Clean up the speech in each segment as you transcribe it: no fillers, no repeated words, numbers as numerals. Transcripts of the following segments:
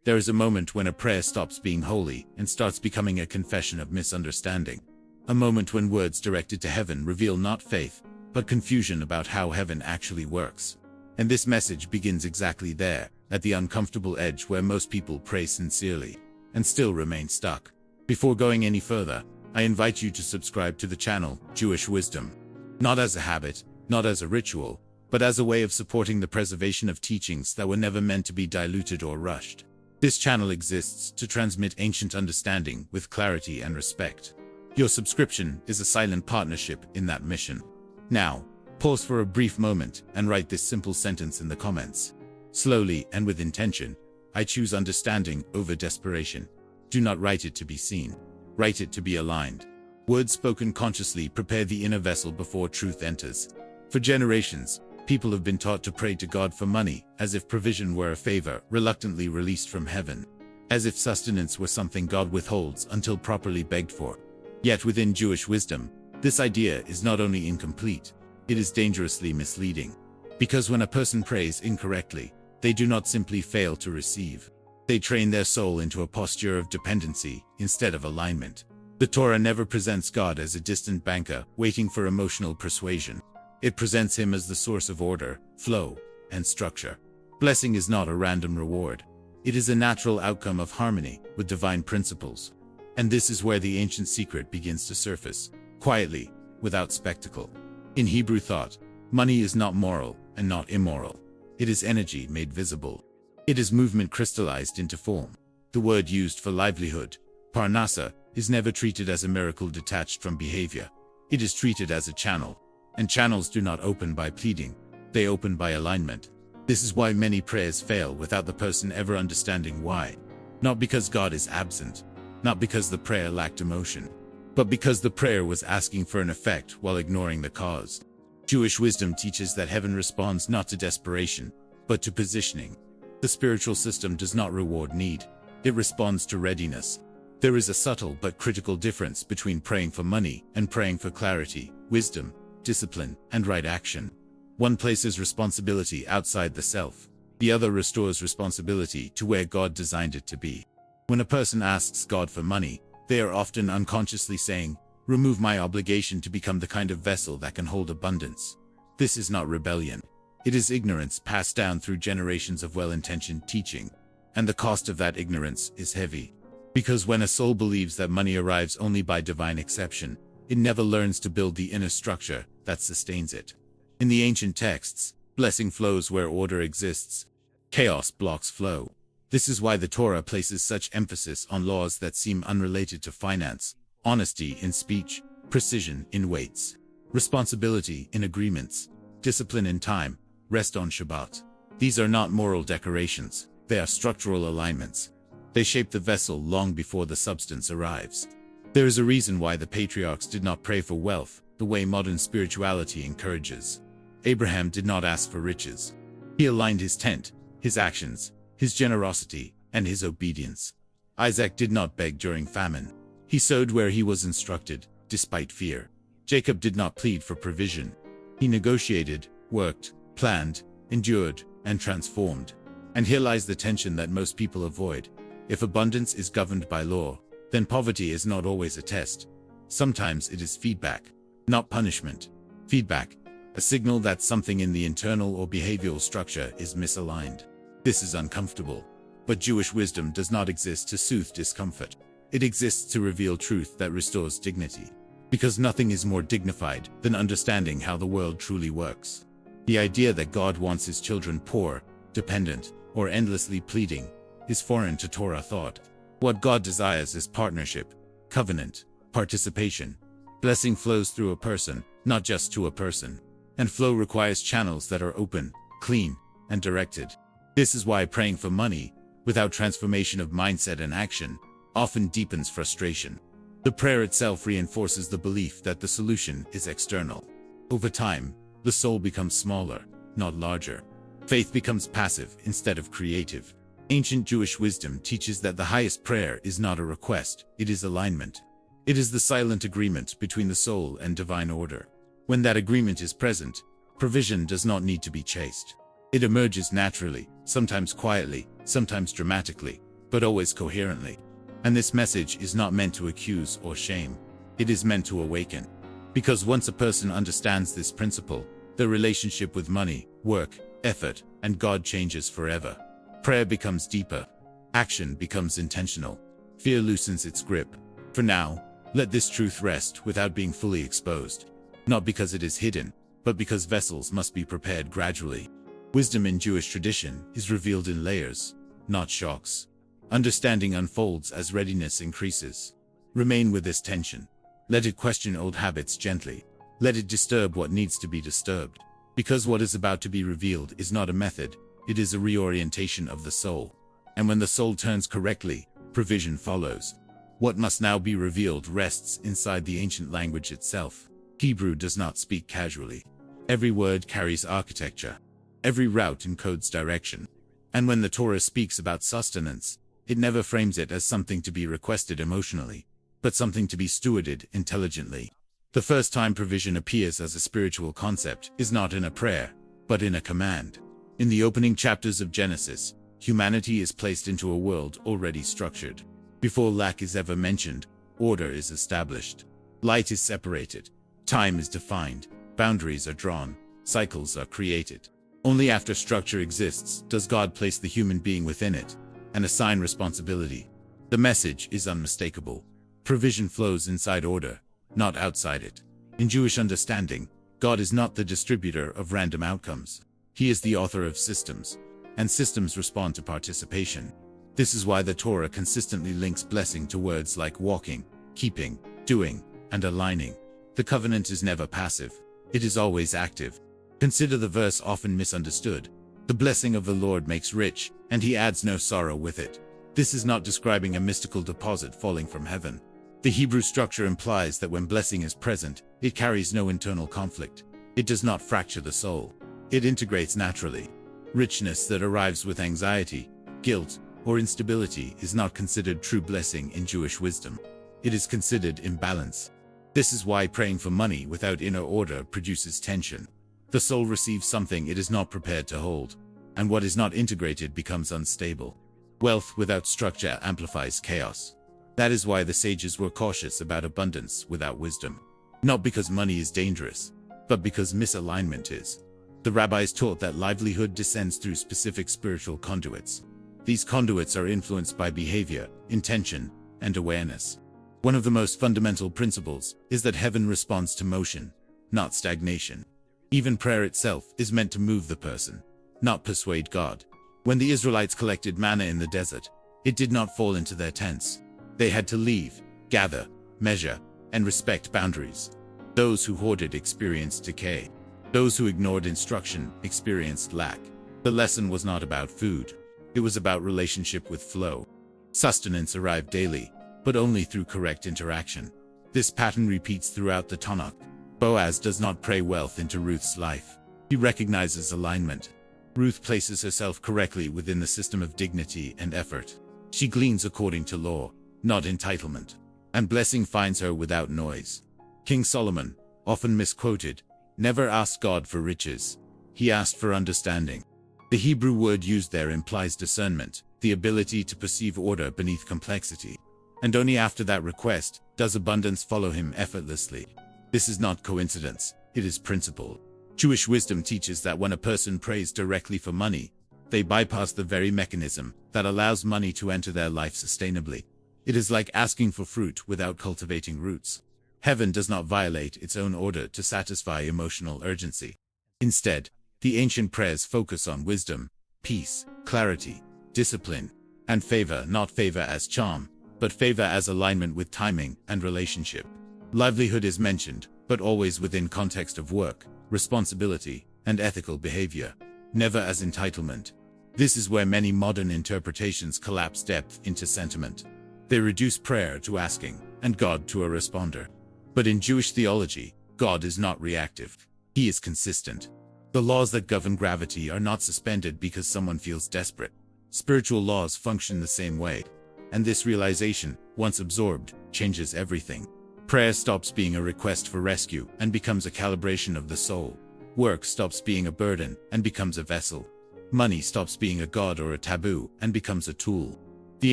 There is a moment when a prayer stops being holy and starts becoming a confession of misunderstanding. A moment when words directed to heaven reveal not faith, but confusion about how heaven actually works. And this message begins exactly there, at the uncomfortable edge where most people pray sincerely and still remain stuck. Before going any further, I invite you to subscribe to the channel, Jewish Wisdom. Not as a habit, not as a ritual, but as a way of supporting the preservation of teachings that were never meant to be diluted or rushed. This channel exists to transmit ancient understanding with clarity and respect. Your subscription is a silent partnership in that mission. Now, pause for a brief moment and write this simple sentence in the comments. Slowly and with intention, I choose understanding over desperation. Do not write it to be seen. Write it to be aligned. Words spoken consciously prepare the inner vessel before truth enters. For generations, people have been taught to pray to God for money, as if provision were a favor reluctantly released from heaven. As if sustenance were something God withholds until properly begged for. Yet within Jewish wisdom, this idea is not only incomplete, it is dangerously misleading. Because when a person prays incorrectly, they do not simply fail to receive. They train their soul into a posture of dependency instead of alignment. The Torah never presents God as a distant banker waiting for emotional persuasion. It presents him as the source of order, flow, and structure. Blessing is not a random reward. It is a natural outcome of harmony with divine principles. And this is where the ancient secret begins to surface, quietly, without spectacle. In Hebrew thought, money is not moral and not immoral. It is energy made visible. It is movement crystallized into form. The word used for livelihood, parnasa, is never treated as a miracle detached from behavior. It is treated as a channel. And channels do not open by pleading. They open by alignment. This is why many prayers fail without the person ever understanding why. Not because God is absent. Not because the prayer lacked emotion. But because the prayer was asking for an effect while ignoring the cause. Jewish wisdom teaches that heaven responds not to desperation, but to positioning. The spiritual system does not reward need. It responds to readiness. There is a subtle but critical difference between praying for money and praying for clarity, wisdom, discipline, and right action. One places responsibility outside the self. The other restores responsibility to where God designed it to be. When a person asks God for money, they are often unconsciously saying, "Remove my obligation to become the kind of vessel that can hold abundance." This is not rebellion. It is ignorance passed down through generations of well-intentioned teaching. And the cost of that ignorance is heavy. Because when a soul believes that money arrives only by divine exception, it never learns to build the inner structure that sustains it. In the ancient texts, blessing flows where order exists. Chaos blocks flow. This is why the Torah places such emphasis on laws that seem unrelated to finance, honesty in speech, precision in weights, responsibility in agreements, discipline in time, rest on Shabbat. These are not moral decorations, they are structural alignments. They shape the vessel long before the substance arrives. There is a reason why the patriarchs did not pray for wealth, the way modern spirituality encourages. Abraham did not ask for riches. He aligned his tent, his actions, his generosity, and his obedience. Isaac did not beg during famine. He sowed where he was instructed, despite fear. Jacob did not plead for provision. He negotiated, worked, planned, endured, and transformed. And here lies the tension that most people avoid. If abundance is governed by law, then poverty is not always a test. Sometimes it is feedback, not punishment. Feedback, a signal that something in the internal or behavioral structure is misaligned. This is uncomfortable. But Jewish wisdom does not exist to soothe discomfort. It exists to reveal truth that restores dignity. Because nothing is more dignified than understanding how the world truly works. The idea that God wants his children poor, dependent, or endlessly pleading is foreign to Torah thought. What God desires is partnership, covenant, participation. Blessing flows through a person, not just to a person. And flow requires channels that are open, clean, and directed. This is why praying for money, without transformation of mindset and action, often deepens frustration. The prayer itself reinforces the belief that the solution is external. Over time, the soul becomes smaller, not larger. Faith becomes passive instead of creative. Ancient Jewish wisdom teaches that the highest prayer is not a request, it is alignment. It is the silent agreement between the soul and divine order. When that agreement is present, provision does not need to be chased. It emerges naturally, sometimes quietly, sometimes dramatically. but always coherently. And this message is not meant to accuse or shame. It is meant to awaken. Because once a person understands this principle, their relationship with money, work, effort, and God changes forever. Prayer becomes deeper. Action becomes intentional. Fear loosens its grip. For now, let this truth rest without being fully exposed. Not because it is hidden, but because vessels must be prepared gradually. Wisdom in Jewish tradition is revealed in layers, not shocks. Understanding unfolds as readiness increases. Remain with this tension. Let it question old habits gently. Let it disturb what needs to be disturbed. Because what is about to be revealed is not a method, it is a reorientation of the soul. And when the soul turns correctly, provision follows. What must now be revealed rests inside the ancient language itself. Hebrew does not speak casually. Every word carries architecture. Every route encodes direction. And when the Torah speaks about sustenance, it never frames it as something to be requested emotionally, but something to be stewarded intelligently. The first time provision appears as a spiritual concept is not in a prayer, but in a command. In the opening chapters of Genesis, humanity is placed into a world already structured. Before lack is ever mentioned, order is established. Light is separated. Time is defined. Boundaries are drawn. Cycles are created. Only after structure exists does God place the human being within it and assign responsibility. The message is unmistakable. Provision flows inside order, not outside it. In Jewish understanding, God is not the distributor of random outcomes. He is the author of systems, and systems respond to participation. This is why the Torah consistently links blessing to words like walking, keeping, doing, and aligning. The covenant is never passive. It is always active. Consider the verse often misunderstood. The blessing of the Lord makes rich, and he adds no sorrow with it. This is not describing a mystical deposit falling from heaven. The Hebrew structure implies that when blessing is present, it carries no internal conflict. It does not fracture the soul. It integrates naturally. Richness that arrives with anxiety, guilt, or instability is not considered true blessing in Jewish wisdom. It is considered imbalance. This is why praying for money without inner order produces tension. The soul receives something it is not prepared to hold, and what is not integrated becomes unstable. Wealth without structure amplifies chaos. That is why the sages were cautious about abundance without wisdom. Not because money is dangerous, but because misalignment is. The rabbis taught that livelihood descends through specific spiritual conduits. These conduits are influenced by behavior, intention, and awareness. One of the most fundamental principles is that heaven responds to motion, not stagnation. Even prayer itself is meant to move the person, not persuade God. When the Israelites collected manna in the desert, it did not fall into their tents. They had to leave, gather, measure, and respect boundaries. Those who hoarded experienced decay. Those who ignored instruction experienced lack. The lesson was not about food. It was about relationship with flow. Sustenance arrived daily, but only through correct interaction. This pattern repeats throughout the Tanakh. Boaz does not pray wealth into Ruth's life. He recognizes alignment. Ruth places herself correctly within the system of dignity and effort. She gleans according to law, not entitlement. And blessing finds her without noise. King Solomon, often misquoted, never asked God for riches. He asked for understanding. The Hebrew word used there implies discernment, the ability to perceive order beneath complexity. And only after that request does abundance follow him effortlessly. This is not coincidence, it is principle. Jewish wisdom teaches that when a person prays directly for money, they bypass the very mechanism that allows money to enter their life sustainably. It is like asking for fruit without cultivating roots. Heaven does not violate its own order to satisfy emotional urgency. Instead, the ancient prayers focus on wisdom, peace, clarity, discipline, and favor, not favor as charm, but favor as alignment with timing and relationship. Livelihood is mentioned, but always within context of work, responsibility, and ethical behavior, never as entitlement. This is where many modern interpretations collapse depth into sentiment. They reduce prayer to asking, and God to a responder. But in Jewish theology, God is not reactive. He is consistent. The laws that govern gravity are not suspended because someone feels desperate. Spiritual laws function the same way. And this realization, once absorbed, changes everything. Prayer stops being a request for rescue and becomes a calibration of the soul. Work stops being a burden and becomes a vessel. Money stops being a god or a taboo and becomes a tool. The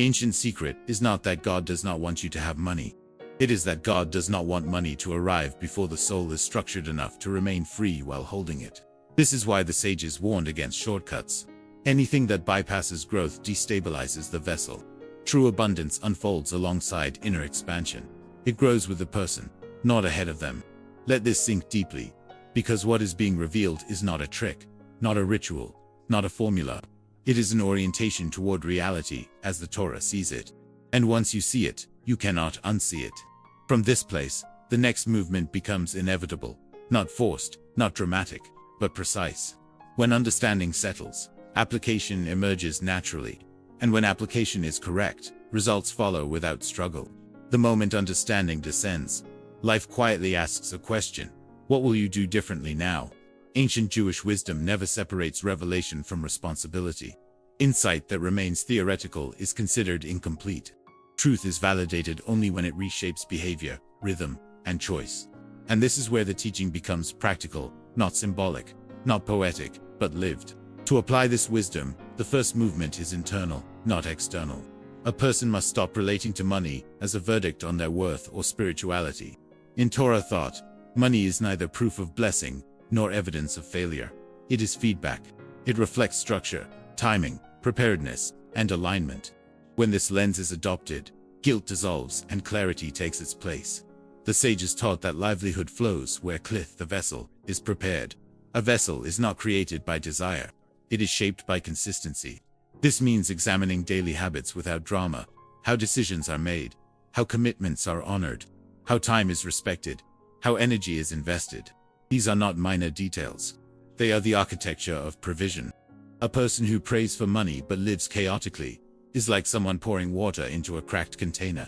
ancient secret is not that God does not want you to have money. It is that God does not want money to arrive before the soul is structured enough to remain free while holding it. This is why the sages warned against shortcuts. Anything that bypasses growth destabilizes the vessel. True abundance unfolds alongside inner expansion. It grows with the person, not ahead of them. Let this sink deeply, because what is being revealed is not a trick, not a ritual, not a formula. It is an orientation toward reality as the Torah sees it. And once you see it, you cannot unsee it. From this place, the next movement becomes inevitable, not forced, not dramatic, but precise. When understanding settles, application emerges naturally. And when application is correct, results follow without struggle. The moment understanding descends, life quietly asks a question: what will you do differently now? Ancient Jewish wisdom never separates revelation from responsibility. Insight that remains theoretical is considered incomplete. Truth is validated only when it reshapes behavior, rhythm, and choice. And this is where the teaching becomes practical, not symbolic, not poetic, but lived. To apply this wisdom, the first movement is internal, not external. A person must stop relating to money as a verdict on their worth or spirituality. In Torah thought, money is neither proof of blessing nor evidence of failure. It is feedback. It reflects structure, timing, preparedness, and alignment. When this lens is adopted, guilt dissolves and clarity takes its place. The sages taught that livelihood flows where the vessel, is prepared. A vessel is not created by desire. It is shaped by consistency. This means examining daily habits without drama, how decisions are made, how commitments are honored, how time is respected, how energy is invested. These are not minor details. They are the architecture of provision. A person who prays for money but lives chaotically is like someone pouring water into a cracked container.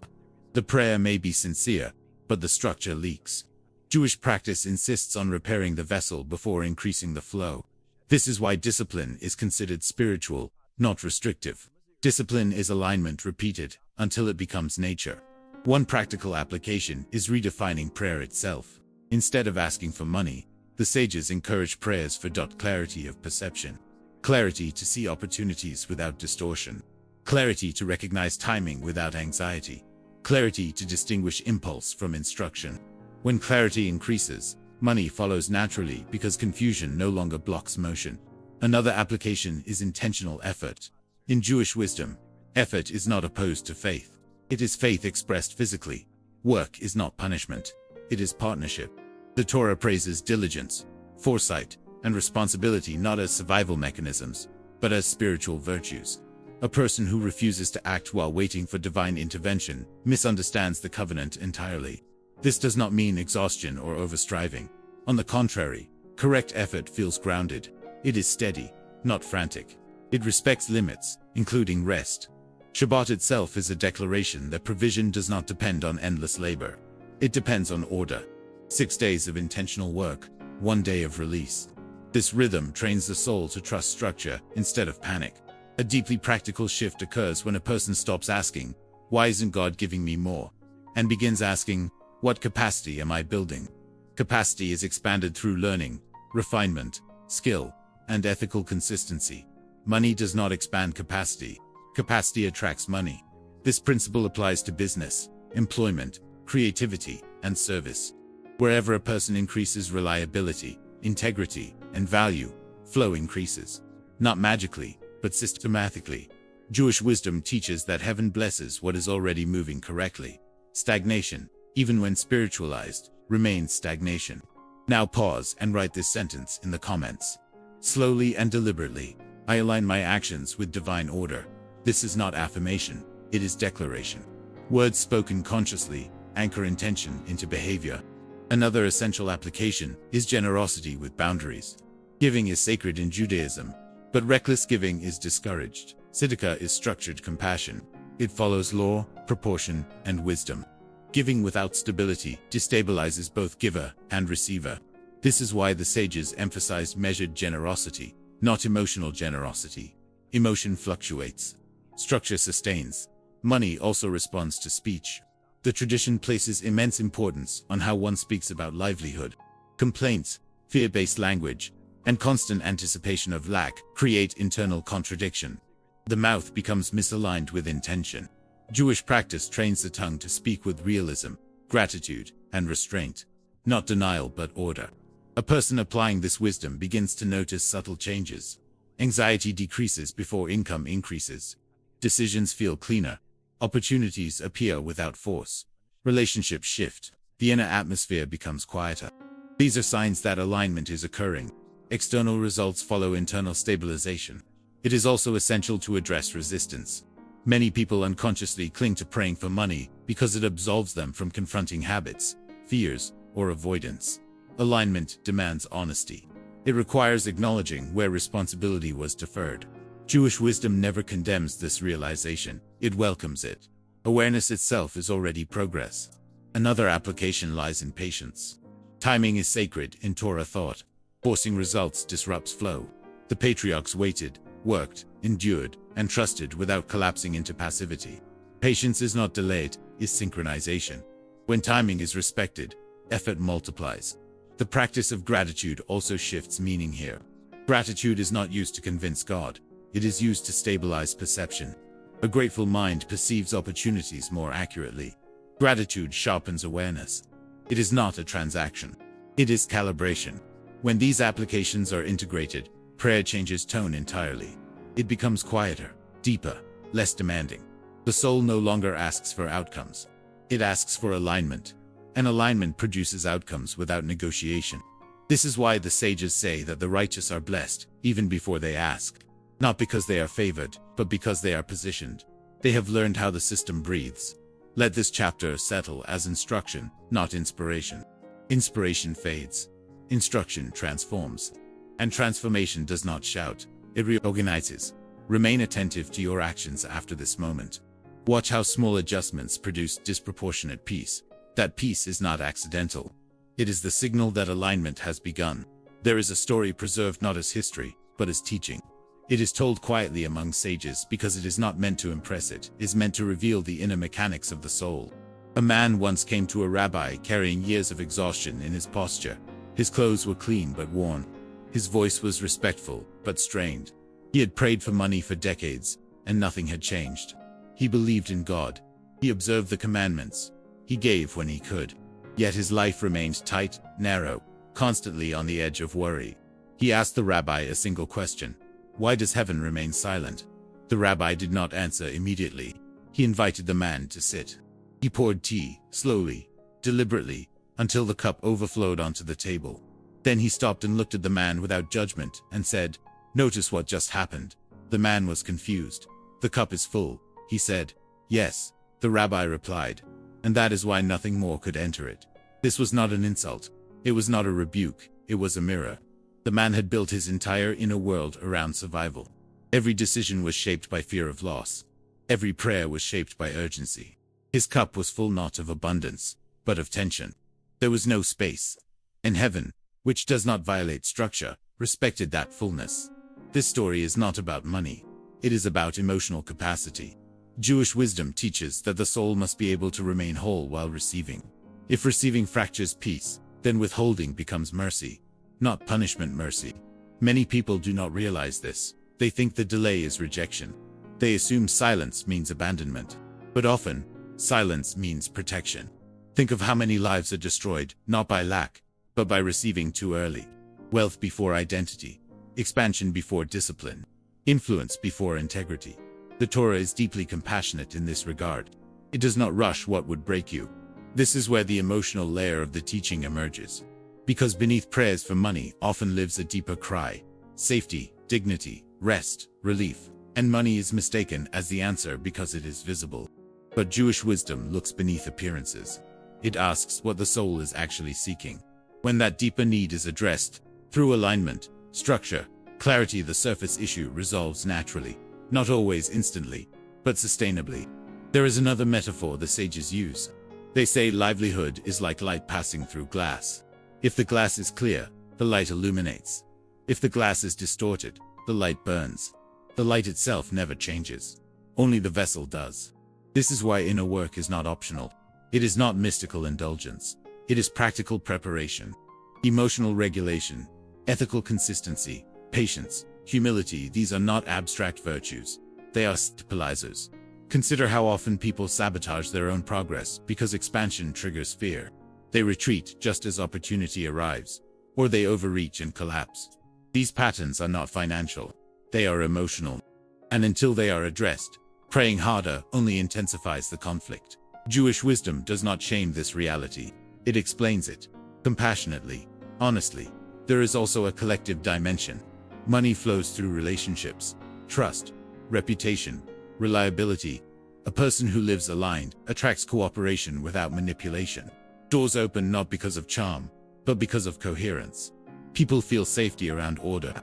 The prayer may be sincere, but the structure leaks. Jewish practice insists on repairing the vessel before increasing the flow. This is why discipline is considered spiritual, not restrictive. Discipline is alignment repeated until it becomes nature. One practical application is redefining prayer itself. Instead of asking for money, the sages encourage prayers for clarity of perception. Clarity to see opportunities without distortion. Clarity to recognize timing without anxiety. Clarity to distinguish impulse from instruction. When clarity increases, money follows naturally because confusion no longer blocks motion. Another application is intentional effort. In Jewish wisdom, effort is not opposed to faith. It is faith expressed physically. Work is not punishment. It is partnership. The Torah praises diligence, foresight, and responsibility not as survival mechanisms, but as spiritual virtues. A person who refuses to act while waiting for divine intervention misunderstands the covenant entirely. This does not mean exhaustion or overstriving. On the contrary, correct effort feels grounded. It is steady, not frantic. It respects limits, including rest. Shabbat itself is a declaration that provision does not depend on endless labor. It depends on order. 6 days of intentional work, 1 day of release. This rhythm trains the soul to trust structure instead of panic. A deeply practical shift occurs when a person stops asking, "Why isn't God giving me more?" and begins asking, "What capacity am I building?" Capacity is expanded through learning, refinement, skill, and ethical consistency. Money does not expand capacity. Capacity attracts money. This principle applies to business, employment, creativity, and service. Wherever a person increases reliability, integrity, and value, flow increases. Not magically, but systematically. Jewish wisdom teaches that heaven blesses what is already moving correctly. Stagnation, even when spiritualized, remains stagnation. Now pause and write this sentence in the comments. Slowly and deliberately, I align my actions with divine order. This is not affirmation, it is declaration. Words spoken consciously anchor intention into behavior. Another essential application is generosity with boundaries. Giving is sacred in Judaism, but reckless giving is discouraged. Tzedakah is structured compassion. It follows law, proportion, and wisdom. Giving without stability destabilizes both giver and receiver. This is why the sages emphasized measured generosity, not emotional generosity. Emotion fluctuates. Structure sustains. Money also responds to speech. The tradition places immense importance on how one speaks about livelihood. Complaints, fear-based language, and constant anticipation of lack create internal contradiction. The mouth becomes misaligned with intention. Jewish practice trains the tongue to speak with realism, gratitude, and restraint. Not denial but order. A person applying this wisdom begins to notice subtle changes. Anxiety decreases before income increases. Decisions feel cleaner. Opportunities appear without force. Relationships shift. The inner atmosphere becomes quieter. These are signs that alignment is occurring. External results follow internal stabilization. It is also essential to address resistance. Many people unconsciously cling to praying for money because it absolves them from confronting habits, fears, or avoidance. Alignment demands honesty. It requires acknowledging where responsibility was deferred. Jewish wisdom never condemns this realization, it welcomes it. Awareness itself is already progress. Another application lies in patience. Timing is sacred in Torah thought. Forcing results disrupts flow. The patriarchs waited, worked, endured, and trusted without collapsing into passivity. Patience is not delayed, is synchronization. When timing is respected, effort multiplies. The practice of gratitude also shifts meaning here. Gratitude is not used to convince God. It is used to stabilize perception. A grateful mind perceives opportunities more accurately. Gratitude sharpens awareness. It is not a transaction. It is calibration. When these applications are integrated, prayer changes tone entirely. It becomes quieter, deeper, less demanding. The soul no longer asks for outcomes. It asks for alignment. And alignment produces outcomes without negotiation. This is why the sages say that the righteous are blessed, even before they ask. Not because they are favored, but because they are positioned. They have learned how the system breathes. Let this chapter settle as instruction, not inspiration. Inspiration fades. Instruction transforms. And transformation does not shout, it reorganizes. Remain attentive to your actions after this moment. Watch how small adjustments produce disproportionate peace. That peace is not accidental. It is the signal that alignment has begun. There is a story preserved not as history, but as teaching. It is told quietly among sages because it is not meant to impress, it is meant to reveal the inner mechanics of the soul. A man once came to a rabbi carrying years of exhaustion in his posture. His clothes were clean but worn. His voice was respectful, but strained. He had prayed for money for decades, and nothing had changed. He believed in God. He observed the commandments. He gave when he could. Yet his life remained tight, narrow, constantly on the edge of worry. He asked the rabbi a single question. Why does heaven remain silent? The rabbi did not answer immediately. He invited the man to sit. He poured tea, slowly, deliberately, until the cup overflowed onto the table. Then he stopped and looked at the man without judgment and said, "Notice what just happened." The man was confused. "The cup is full," he said. "Yes," the rabbi replied. "And that is why nothing more could enter it." This was not an insult. It was not a rebuke. It was a mirror. The man had built his entire inner world around survival. Every decision was shaped by fear of loss. Every prayer was shaped by urgency. His cup was full not of abundance, but of tension. There was no space. And heaven, which does not violate structure, respected that fullness. This story is not about money. It is about emotional capacity. Jewish wisdom teaches that the soul must be able to remain whole while receiving. If receiving fractures peace, then withholding becomes mercy, not punishment mercy. Many people do not realize this. They think the delay is rejection. They assume silence means abandonment. But often, silence means protection. Think of how many lives are destroyed, not by lack, but by receiving too early. Wealth before identity. Expansion before discipline. Influence before integrity. The Torah is deeply compassionate in this regard. It does not rush what would break you. This is where the emotional layer of the teaching emerges. Because beneath prayers for money often lives a deeper cry. Safety, dignity, rest, relief. And money is mistaken as the answer because it is visible. But Jewish wisdom looks beneath appearances. It asks what the soul is actually seeking. When that deeper need is addressed, through alignment, structure, clarity, the surface issue resolves naturally. Not always instantly, but sustainably. There is another metaphor the sages use. They say livelihood is like light passing through glass. If the glass is clear, the light illuminates. If the glass is distorted, the light burns. The light itself never changes. Only the vessel does. This is why inner work is not optional. It is not mystical indulgence. It is practical preparation. Emotional regulation, ethical consistency, patience, humility, these are not abstract virtues. They are stabilizers. Consider how often people sabotage their own progress because expansion triggers fear. They retreat just as opportunity arrives, or they overreach and collapse. These patterns are not financial. They are emotional. And until they are addressed, praying harder only intensifies the conflict. Jewish wisdom does not shame this reality. It explains it compassionately, honestly. There is also a collective dimension. Money flows through relationships, trust, reputation, reliability. A person who lives aligned attracts cooperation without manipulation. Doors open not because of charm, but because of coherence. People feel safety around order.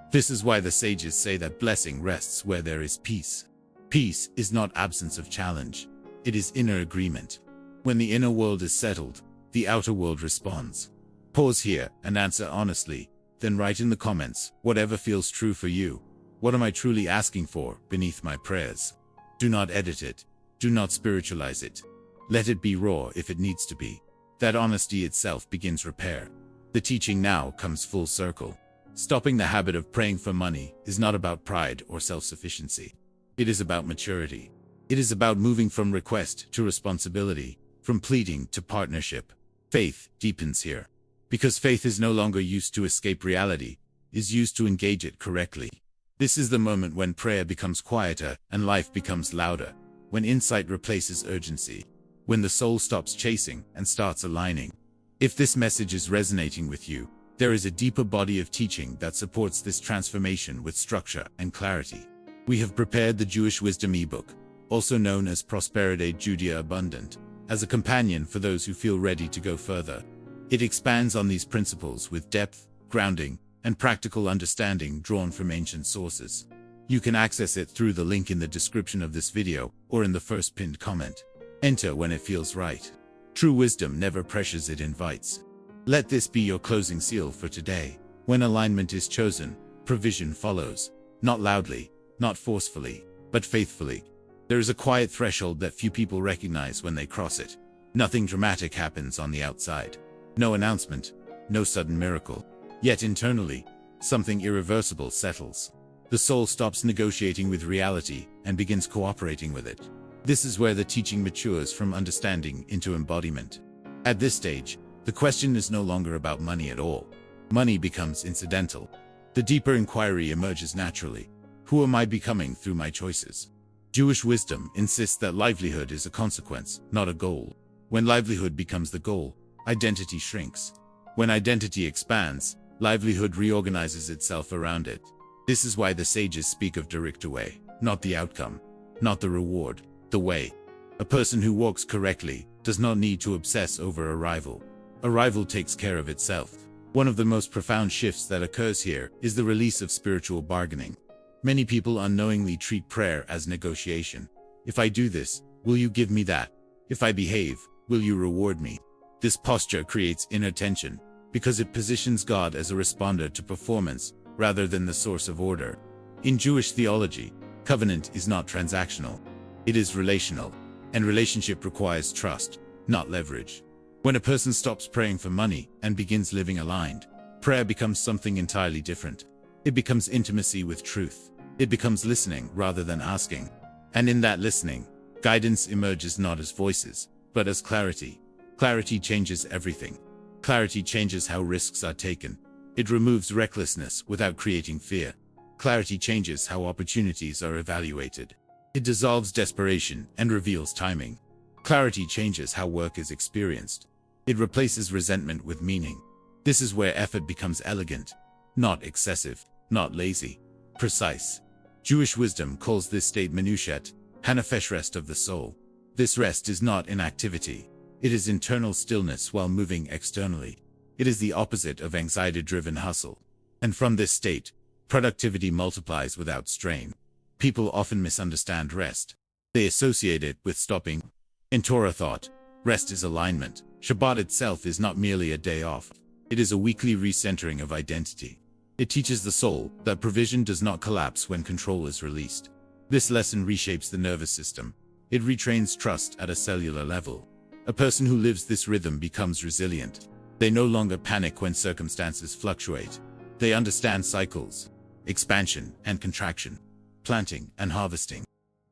This is why the sages say that blessing rests where there is peace. Peace is not absence of challenge. It is inner agreement. When the inner world is settled, the outer world responds. Pause here and answer honestly, then write in the comments whatever feels true for you. What am I truly asking for beneath my prayers? Do not edit it. Do not spiritualize it. Let it be raw if it needs to be. That honesty itself begins repair. The teaching now comes full circle. Stopping the habit of praying for money is not about pride or self-sufficiency. It is about maturity. It is about moving from request to responsibility, from pleading to partnership. Faith deepens here. Because faith is no longer used to escape reality, is used to engage it correctly. This is the moment when prayer becomes quieter and life becomes louder, when insight replaces urgency, when the soul stops chasing and starts aligning. If this message is resonating with you, there is a deeper body of teaching that supports this transformation with structure and clarity. We have prepared the Jewish Wisdom eBook, also known as Prosperity Judaea Abundant, as a companion for those who feel ready to go further. It expands on these principles with depth, grounding, and practical understanding drawn from ancient sources. You can access it through the link in the description of this video or in the first pinned comment. Enter when it feels right. True wisdom never pressures, it invites. Let this be your closing seal for today. When alignment is chosen, provision follows. Not loudly, not forcefully, but faithfully. There is a quiet threshold that few people recognize when they cross it. Nothing dramatic happens on the outside. No announcement, no sudden miracle. Yet internally, something irreversible settles. The soul stops negotiating with reality and begins cooperating with it. This is where the teaching matures from understanding into embodiment. At this stage, the question is no longer about money at all. Money becomes incidental. The deeper inquiry emerges naturally. Who am I becoming through my choices? Jewish wisdom insists that livelihood is a consequence, not a goal. When livelihood becomes the goal, identity shrinks. When identity expands, livelihood reorganizes itself around it. This is why the sages speak of direct way, not the outcome, not the reward, the way. A person who walks correctly does not need to obsess over arrival. Arrival takes care of itself. One of the most profound shifts that occurs here is the release of spiritual bargaining. Many people unknowingly treat prayer as negotiation. If I do this, will you give me that? If I behave, will you reward me? This posture creates inner tension because it positions God as a responder to performance rather than the source of order. In Jewish theology, covenant is not transactional. It is relational, and relationship requires trust, not leverage. When a person stops praying for money and begins living aligned, prayer becomes something entirely different. It becomes intimacy with truth. It becomes listening rather than asking. And in that listening, guidance emerges not as voices, but as clarity. Clarity changes everything. Clarity changes how risks are taken. It removes recklessness without creating fear. Clarity changes how opportunities are evaluated. It dissolves desperation and reveals timing. Clarity changes how work is experienced. It replaces resentment with meaning. This is where effort becomes elegant, not excessive, not lazy, precise. Jewish wisdom calls this state menushet, hanafesh, rest of the soul. This rest is not inactivity. It is internal stillness while moving externally. It is the opposite of anxiety-driven hustle. And from this state, productivity multiplies without strain. People often misunderstand rest. They associate it with stopping. In Torah thought, rest is alignment. Shabbat itself is not merely a day off. It is a weekly recentering of identity. It teaches the soul that provision does not collapse when control is released. This lesson reshapes the nervous system. It retrains trust at a cellular level. A person who lives this rhythm becomes resilient. They no longer panic when circumstances fluctuate. They understand cycles, expansion and contraction. planting and harvesting,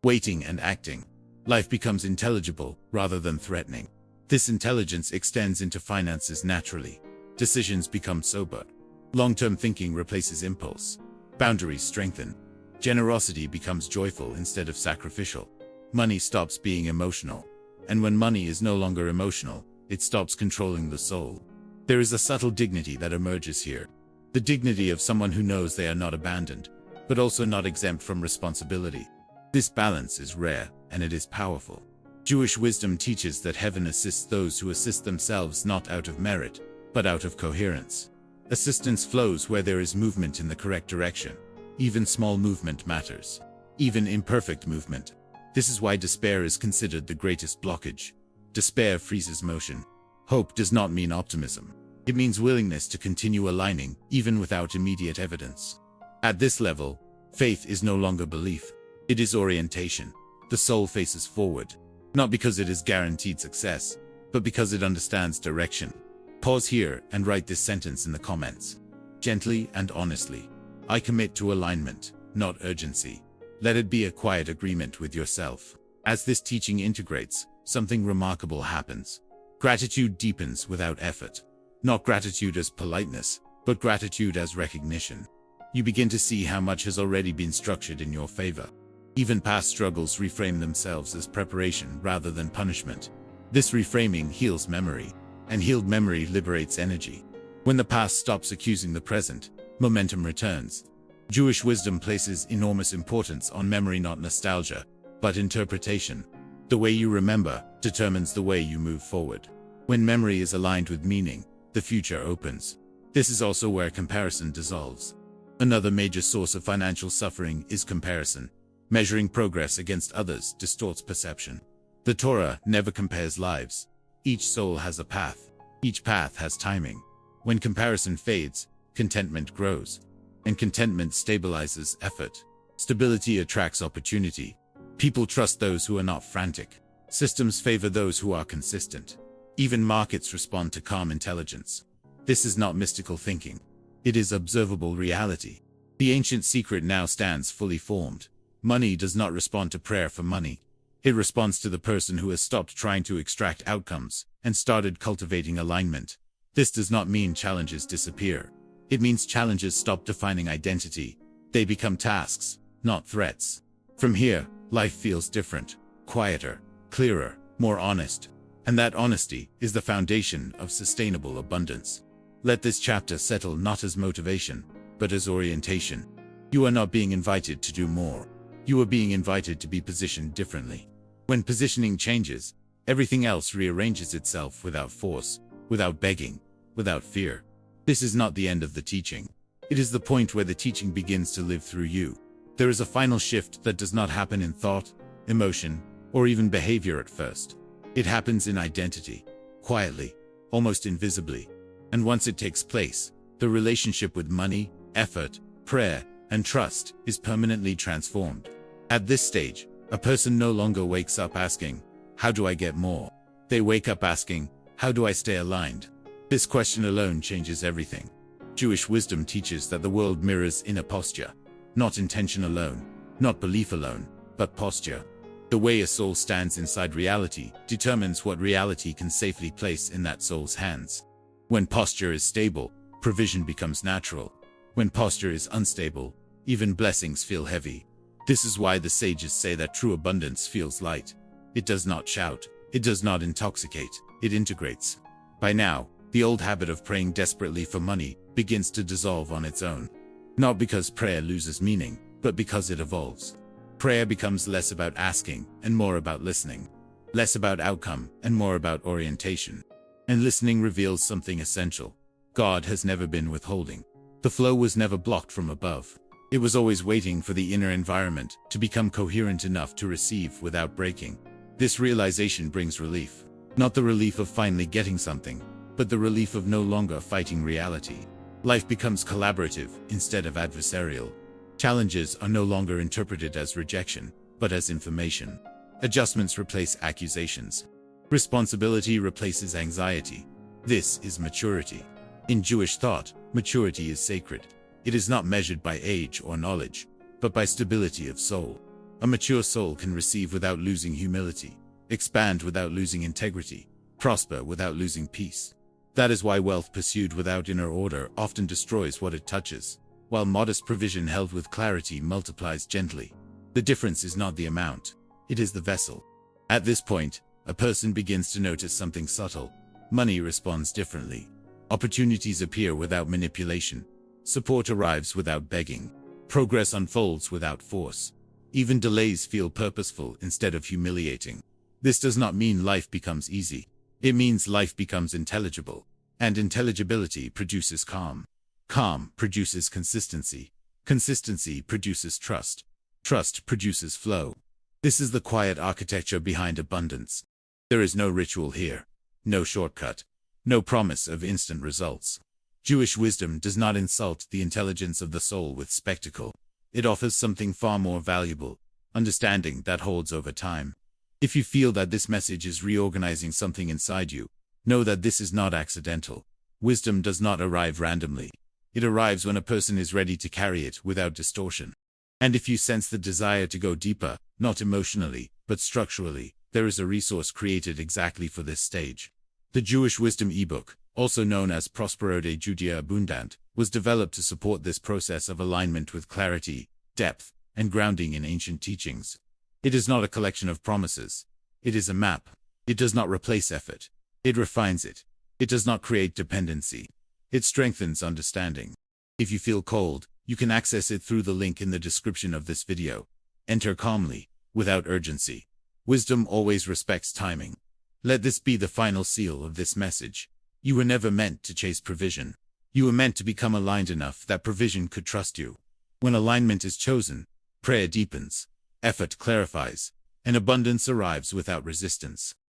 waiting and acting. Life becomes intelligible rather than threatening. This intelligence extends into finances naturally. Decisions become sober. Long-term thinking replaces impulse. Boundaries strengthen. Generosity becomes joyful instead of sacrificial. Money stops being emotional. And when money is no longer emotional, it stops controlling the soul. There is a subtle dignity that emerges here. The dignity of someone who knows they are not abandoned, but also not exempt from responsibility. This balance is rare, and it is powerful. Jewish wisdom teaches that heaven assists those who assist themselves not out of merit, but out of coherence. Assistance flows where there is movement in the correct direction. Even small movement matters. Even imperfect movement. This is why despair is considered the greatest blockage. Despair freezes motion. Hope does not mean optimism. It means willingness to continue aligning, even without immediate evidence. At this level, faith is no longer belief. It is orientation. The soul faces forward, not because it is guaranteed success, but because it understands direction. Pause here and write this sentence in the comments. Gently and honestly. I commit to alignment, not urgency. Let it be a quiet agreement with yourself. As this teaching integrates, something remarkable happens. Gratitude deepens without effort. Not gratitude as politeness, but gratitude as recognition. You begin to see how much has already been structured in your favor. Even past struggles reframe themselves as preparation rather than punishment. This reframing heals memory, and healed memory liberates energy. When the past stops accusing the present, momentum returns. Jewish wisdom places enormous importance on memory, not nostalgia, but interpretation. The way you remember determines the way you move forward. When memory is aligned with meaning, the future opens. This is also where comparison dissolves. Another major source of financial suffering is comparison. Measuring progress against others distorts perception. The Torah never compares lives. Each soul has a path. Each path has timing. When comparison fades, contentment grows. And contentment stabilizes effort. Stability attracts opportunity. People trust those who are not frantic. Systems favor those who are consistent. Even markets respond to calm intelligence. This is not mystical thinking. It is observable reality. The ancient secret now stands fully formed. Money does not respond to prayer for money. It responds to the person who has stopped trying to extract outcomes and started cultivating alignment. This does not mean challenges disappear. It means challenges stop defining identity. They become tasks, not threats. From here, life feels different, quieter, clearer, more honest. And that honesty is the foundation of sustainable abundance. Let this chapter settle not as motivation, but as orientation. You are not being invited to do more. You are being invited to be positioned differently. When positioning changes, everything else rearranges itself without force, without begging, without fear. This is not the end of the teaching. It is the point where the teaching begins to live through you. There is a final shift that does not happen in thought, emotion, or even behavior at first. It happens in identity, quietly, almost invisibly. And once it takes place, the relationship with money, effort, prayer, and trust is permanently transformed. At this stage, a person no longer wakes up asking, "How do I get more?" They wake up asking, "How do I stay aligned?" This question alone changes everything. Jewish wisdom teaches that the world mirrors inner posture. Not intention alone, not belief alone, but posture. The way a soul stands inside reality determines what reality can safely place in that soul's hands. When posture is stable, provision becomes natural. When posture is unstable, even blessings feel heavy. This is why the sages say that true abundance feels light. It does not shout, it does not intoxicate, it integrates. By now, the old habit of praying desperately for money begins to dissolve on its own. Not because prayer loses meaning, but because it evolves. Prayer becomes less about asking and more about listening. Less about outcome and more about orientation. And listening reveals something essential. God has never been withholding. The flow was never blocked from above. It was always waiting for the inner environment to become coherent enough to receive without breaking. This realization brings relief. Not the relief of finally getting something, but the relief of no longer fighting reality. Life becomes collaborative instead of adversarial. Challenges are no longer interpreted as rejection, but as information. Adjustments replace accusations. Responsibility replaces anxiety. This is maturity. In Jewish thought, maturity is sacred. It is not measured by age or knowledge. but by stability of soul. A mature soul can receive without losing humility, expand without losing integrity, prosper without losing peace. That is why wealth pursued without inner order often destroys what it touches, while modest provision held with clarity multiplies gently. The difference is not the amount, it is the vessel. At this point, a person begins to notice something subtle. Money responds differently. Opportunities appear without manipulation. Support arrives without begging. Progress unfolds without force. Even delays feel purposeful instead of humiliating. This does not mean life becomes easy. It means life becomes intelligible. And intelligibility produces calm. Calm produces consistency. Consistency produces trust. Trust produces flow. This is the quiet architecture behind abundance. There is no ritual here. No shortcut. No promise of instant results. Jewish wisdom does not insult the intelligence of the soul with spectacle. It offers something far more valuable, understanding that holds over time. If you feel that this message is reorganizing something inside you, know that this is not accidental. Wisdom does not arrive randomly. It arrives when a person is ready to carry it without distortion. And if you sense the desire to go deeper, not emotionally, but structurally, there is a resource created exactly for this stage. The Jewish Wisdom eBook, also known as Prospero de Judea Abundant, was developed to support this process of alignment with clarity, depth, and grounding in ancient teachings. It is not a collection of promises. It is a map. It does not replace effort. It refines it. It does not create dependency. It strengthens understanding. If you feel cold, you can access it through the link in the description of this video. Enter calmly, without urgency. Wisdom always respects timing. Let this be the final seal of this message. You were never meant to chase provision. You were meant to become aligned enough that provision could trust you. When alignment is chosen, prayer deepens, effort clarifies, and abundance arrives without resistance.